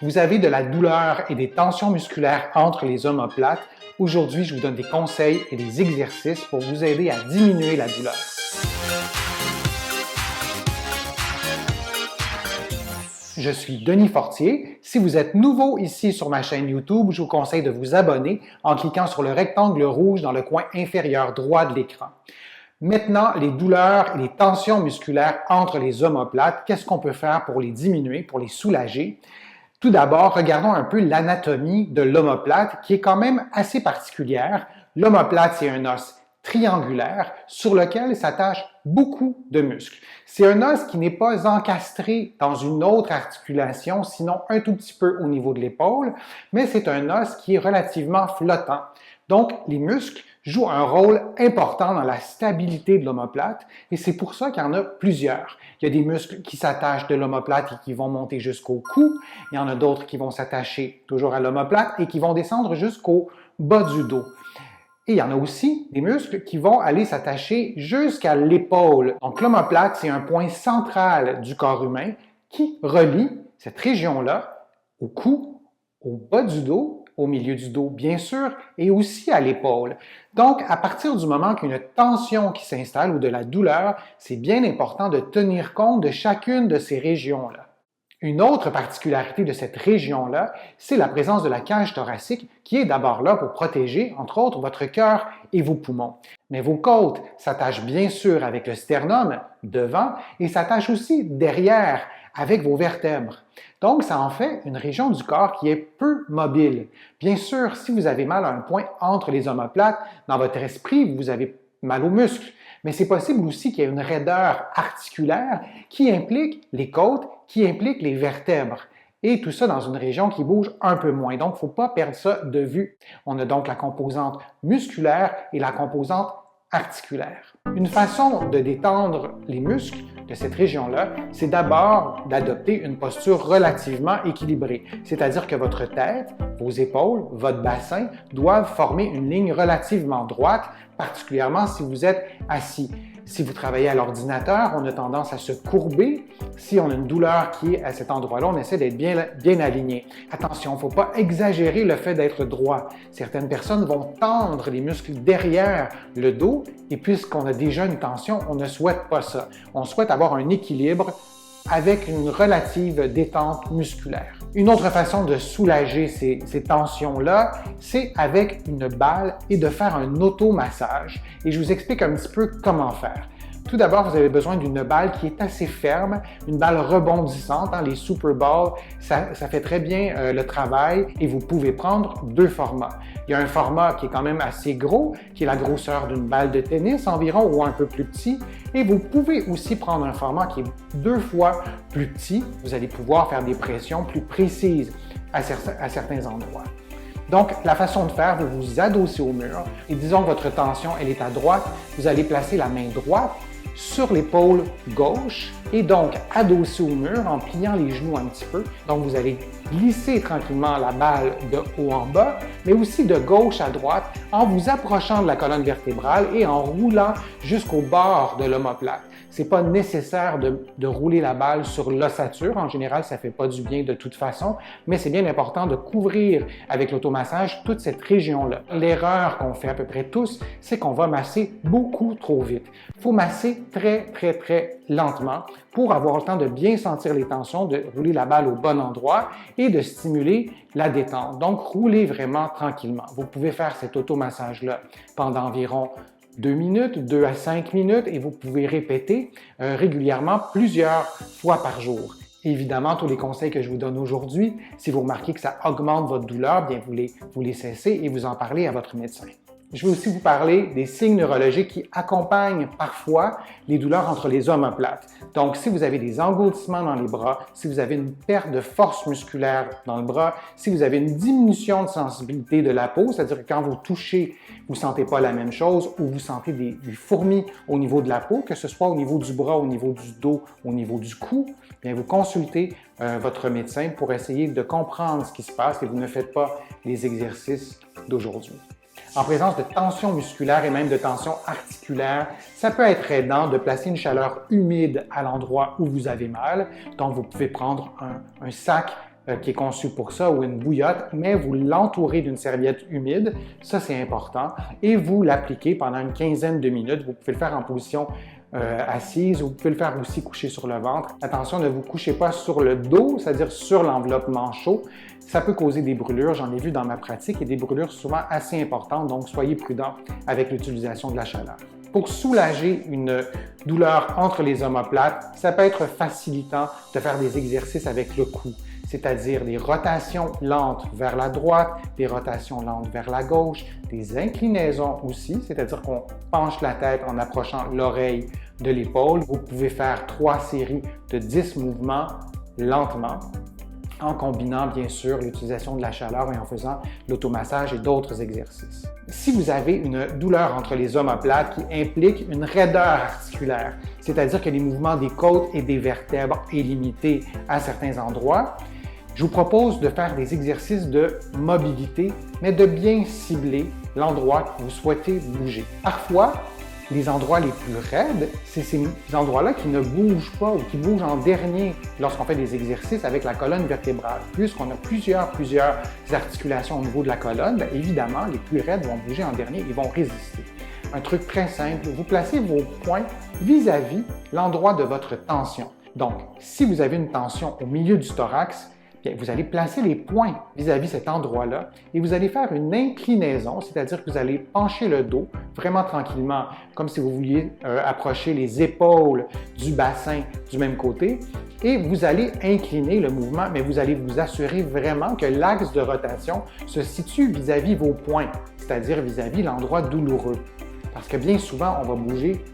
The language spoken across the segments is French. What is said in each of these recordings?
Vous avez de la douleur et des tensions musculaires entre les omoplates. Aujourd'hui, je vous donne des conseils et des exercices pour vous aider à diminuer la douleur. Je suis Denis Fortier. Si vous êtes nouveau ici sur ma chaîne YouTube, je vous conseille de vous abonner en cliquant sur le rectangle rouge dans le coin inférieur droit de l'écran. Maintenant, les douleurs et les tensions musculaires entre les omoplates, qu'est-ce qu'on peut faire pour les diminuer, pour les soulager? Tout d'abord, regardons un peu l'anatomie de l'omoplate qui est quand même assez particulière. L'omoplate, c'est un os triangulaire sur lequel s'attachent beaucoup de muscles. C'est un os qui n'est pas encastré dans une autre articulation, sinon un tout petit peu au niveau de l'épaule, mais c'est un os qui est relativement flottant. Donc, les muscles jouent un rôle important dans la stabilité de l'omoplate et c'est pour ça qu'il y en a plusieurs. Il y a des muscles qui s'attachent de l'omoplate et qui vont monter jusqu'au cou. Il y en a d'autres qui vont s'attacher toujours à l'omoplate et qui vont descendre jusqu'au bas du dos. Et il y en a aussi des muscles qui vont aller s'attacher jusqu'à l'épaule. Donc l'omoplate, c'est un point central du corps humain qui relie cette région-là au cou, au bas du dos, au milieu du dos, bien sûr, et aussi à l'épaule. Donc, à partir du moment qu'il y a une tension qui s'installe ou de la douleur, c'est bien important de tenir compte de chacune de ces régions-là. Une autre particularité de cette région-là, c'est la présence de la cage thoracique qui est d'abord là pour protéger, entre autres, votre cœur et vos poumons. Mais vos côtes s'attachent bien sûr avec le sternum devant et s'attachent aussi derrière avec vos vertèbres. Donc, ça en fait une région du corps qui est peu mobile. Bien sûr, si vous avez mal à un point entre les omoplates, dans votre esprit, vous avez mal aux muscles. Mais c'est possible aussi qu'il y ait une raideur articulaire qui implique les côtes, qui implique les vertèbres. Et tout ça dans une région qui bouge un peu moins. Donc, il ne faut pas perdre ça de vue. On a donc la composante musculaire et la composante articulaire. Une façon de détendre les muscles de cette région-là, c'est d'abord d'adopter une posture relativement équilibrée. C'est-à-dire que votre tête, vos épaules, votre bassin doivent former une ligne relativement droite, particulièrement si vous êtes assis. Si vous travaillez à l'ordinateur, on a tendance à se courber. Si on a une douleur qui est à cet endroit-là, on essaie d'être bien aligné. Attention, il ne faut pas exagérer le fait d'être droit. Certaines personnes vont tendre les muscles derrière le dos et puisqu'on a déjà une tension, on ne souhaite pas ça. On souhaite avoir un équilibre avec une relative détente musculaire. Une autre façon de soulager ces tensions-là, c'est avec une balle et de faire un automassage. Et je vous explique un petit peu comment faire. Tout d'abord, vous avez besoin d'une balle qui est assez ferme, une balle rebondissante. Les Super Balls, ça fait très bien le travail et vous pouvez prendre deux formats. Il y a un format qui est quand même assez gros, qui est la grosseur d'une balle de tennis environ ou un peu plus petit. Et vous pouvez aussi prendre un format qui est 2 fois plus petit. Vous allez pouvoir faire des pressions plus précises à certains endroits. Donc, la façon de faire, vous vous adossez au mur et disons que votre tension, elle est à droite, vous allez placer la main droite sur l'épaule gauche et donc adossé au mur en pliant les genoux un petit peu. Donc, vous allez glisser tranquillement la balle de haut en bas, mais aussi de gauche à droite en vous approchant de la colonne vertébrale et en roulant jusqu'au bord de l'omoplate. Ce n'est pas nécessaire de rouler la balle sur l'ossature. En général, ça ne fait pas du bien de toute façon, mais c'est bien important de couvrir avec l'automassage toute cette région-là. L'erreur qu'on fait à peu près tous, c'est qu'on va masser beaucoup trop vite. Il faut masser très lentement pour avoir le temps de bien sentir les tensions, de rouler la balle au bon endroit et de stimuler la détente. Donc, roulez vraiment tranquillement. Vous pouvez faire cet automassage-là pendant environ 2 minutes, 2 à 5 minutes et vous pouvez répéter régulièrement plusieurs fois par jour. Évidemment, tous les conseils que je vous donne aujourd'hui, si vous remarquez que ça augmente votre douleur, bien vous les cessez et vous en parlez à votre médecin. Je vais aussi vous parler des signes neurologiques qui accompagnent parfois les douleurs entre les omoplates. Donc, si vous avez des engourdissements dans les bras, si vous avez une perte de force musculaire dans le bras, si vous avez une diminution de sensibilité de la peau, c'est-à-dire que quand vous touchez, vous ne sentez pas la même chose ou vous sentez des fourmis au niveau de la peau, que ce soit au niveau du bras, au niveau du dos, au niveau du cou, bien vous consultez votre médecin pour essayer de comprendre ce qui se passe et vous ne faites pas les exercices d'aujourd'hui. En présence de tension musculaire et même de tension articulaire, ça peut être aidant de placer une chaleur humide à l'endroit où vous avez mal. Donc, vous pouvez prendre un sac qui est conçue pour ça ou une bouillotte, mais vous l'entourez d'une serviette humide, ça c'est important, et vous l'appliquez pendant une quinzaine de minutes. Vous pouvez le faire en position assise, vous pouvez le faire aussi coucher sur le ventre. Attention, ne vous couchez pas sur le dos, c'est-à-dire sur l'enveloppe manchot. Ça peut causer des brûlures, j'en ai vu dans ma pratique, et des brûlures souvent assez importantes, donc soyez prudents avec l'utilisation de la chaleur. Pour soulager une douleur entre les omoplates, ça peut être facilitant de faire des exercices avec le cou, c'est-à-dire des rotations lentes vers la droite, des rotations lentes vers la gauche, des inclinaisons aussi, c'est-à-dire qu'on penche la tête en approchant l'oreille de l'épaule. Vous pouvez faire 3 séries de 10 mouvements lentement, en combinant bien sûr l'utilisation de la chaleur et en faisant l'automassage et d'autres exercices. Si vous avez une douleur entre les omoplates qui implique une raideur articulaire, c'est-à-dire que les mouvements des côtes et des vertèbres est limité à certains endroits, je vous propose de faire des exercices de mobilité, mais de bien cibler l'endroit que vous souhaitez bouger. Parfois, les endroits les plus raides, c'est ces endroits-là qui ne bougent pas ou qui bougent en dernier lorsqu'on fait des exercices avec la colonne vertébrale. Puisqu'on a plusieurs articulations au niveau de la colonne, bien évidemment, les plus raides vont bouger en dernier et vont résister. Un truc très simple, vous placez vos poings vis-à-vis l'endroit de votre tension. Donc, si vous avez une tension au milieu du thorax, bien, vous allez placer les poings vis-à-vis cet endroit-là et vous allez faire une inclinaison, c'est-à-dire que vous allez pencher le dos vraiment tranquillement, comme si vous vouliez approcher les épaules du bassin du même côté et vous allez incliner le mouvement, mais vous allez vous assurer vraiment que l'axe de rotation se situe vis-à-vis vos poings, c'est-à-dire vis-à-vis l'endroit douloureux. Parce que bien souvent, on va bouger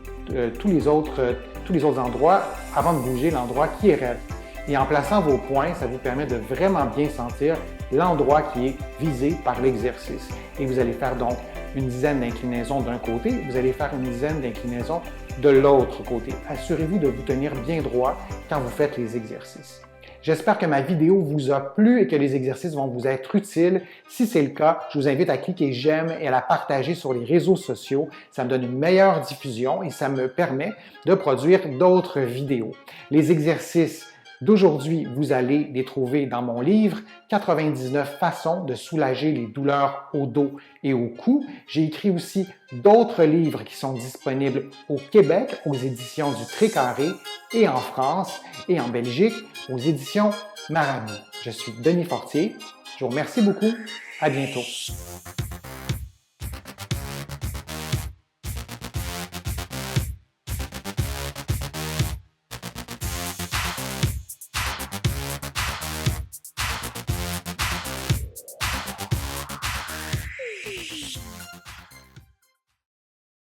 tous les autres endroits avant de bouger l'endroit qui est raide. Et en plaçant vos poings, ça vous permet de vraiment bien sentir l'endroit qui est visé par l'exercice. Et vous allez faire donc une dizaine d'inclinaisons d'un côté, vous allez faire une dizaine d'inclinaisons de l'autre côté. Assurez-vous de vous tenir bien droit quand vous faites les exercices. J'espère que ma vidéo vous a plu et que les exercices vont vous être utiles. Si c'est le cas, je vous invite à cliquer j'aime et à la partager sur les réseaux sociaux. Ça me donne une meilleure diffusion et ça me permet de produire d'autres vidéos. Les exercices d'aujourd'hui, vous allez les trouver dans mon livre « 99 façons de soulager les douleurs au dos et au cou ». J'ai écrit aussi d'autres livres qui sont disponibles au Québec aux éditions du Trécarré et en France et en Belgique aux éditions Marabout. Je suis Denis Fortier. Je vous remercie beaucoup. À bientôt.